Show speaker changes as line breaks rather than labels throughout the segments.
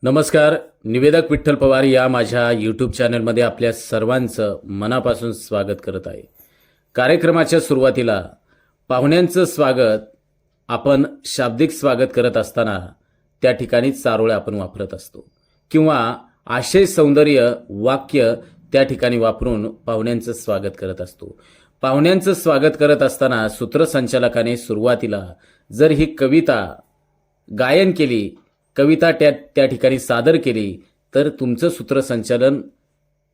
नमस्कार. निवेदक विठ्ठल पवार या माझ्या यूट्यूब चॅनलमध्ये आपल्या सर्वांचं मनापासून स्वागत करत आहे. कार्यक्रमाच्या सुरुवातीला पाहुण्यांचं स्वागत आपण शाब्दिक स्वागत करत असताना त्या ठिकाणी चारोळ्या आपण वापरत असतो किंवा आशय सौंदर्य वाक्य त्या ठिकाणी वापरून पाहुण्यांचं स्वागत करत असतो. पाहुण्यांचं स्वागत करत असताना सूत्रसंचालकाने सुरुवातीला जर ही कविता गायन केली, कविता त्या ठिकाणी सादर केली तर तुमचं सूत्रसंचालन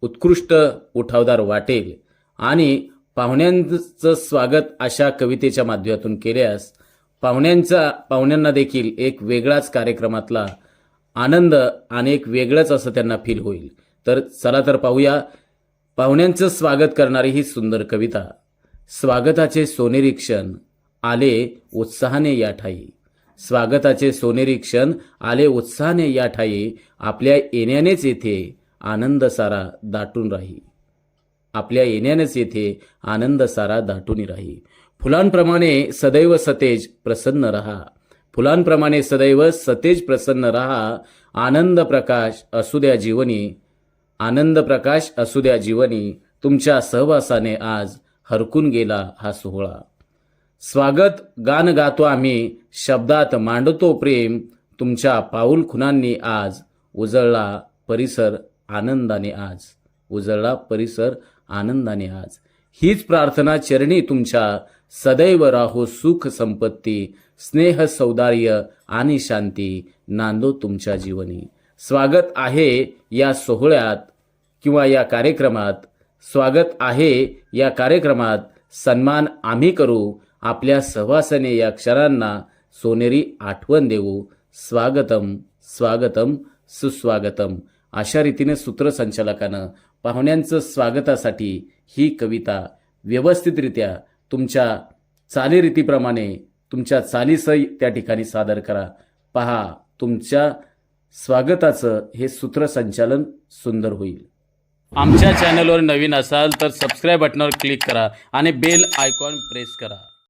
उत्कृष्ट उठावदार वाटेल आणि पाहुण्यांचं स्वागत अशा कवितेच्या माध्यमातून केल्यास पाहुण्यांना देखील एक वेगळाच कार्यक्रमातला आनंद आणि एक वेगळंच असं त्यांना फील होईल. तर चला तर पाहूया पाहुण्यांचं स्वागत करणारी ही सुंदर कविता. स्वागताचे सोनेरी क्षण आले उत्साहाने या ठाई. स्वागताचे सोनेरी क्षण आले उत्साहाने या ठाई. आपल्या येण्यानेच येथे आनंद सारा दाटून राही. आपल्या येण्यानेच येथे आनंद सारा दाटून राही. फुलांप्रमाणे सदैव सतेज प्रसन्न रहा. फुलांप्रमाणे सदैव सतेज प्रसन्न रहा. आनंद प्रकाश असू द्या जीवनी. आनंद प्रकाश असू द्या जीवनी. तुमच्या सहवासाने आज हरकून गेला हा सोहळा. स्वागत गान गातो आम्ही शब्दात मांडतो प्रेम. तुमच्या पाऊल खुणांनी आज उजळला परिसर आनंदाने. आज उजळला परिसर आनंदाने. आज हीच प्रार्थना चरणी तुमच्या सदैव राहो सुख संपत्ती. स्नेह सौंदर्य आणि शांती नांदो तुमच्या जीवनी. स्वागत आहे या सोहळ्यात किंवा या कार्यक्रमात. स्वागत आहे या कार्यक्रमात. सन्मान आम्ही करू. आपल्या सहवासाने या क्षणांना सोनेरी आठवण देऊ. स्वागतम स्वागतम सुस्वागतम. अशा रीतीने सूत्रसंचालकानं पाहुण्यांचं स्वागतासाठी ही कविता व्यवस्थितरित्या तुमच्या चालीरीतीप्रमाणे तुमच्या चालीसही त्या ठिकाणी सादर करा. पहा तुमच्या स्वागताचं हे सूत्रसंचालन सुंदर होईल. आमच्या चॅनलवर नवीन असाल तर सबस्क्राईब बटनावर क्लिक करा आणि बेल आयकॉन प्रेस करा.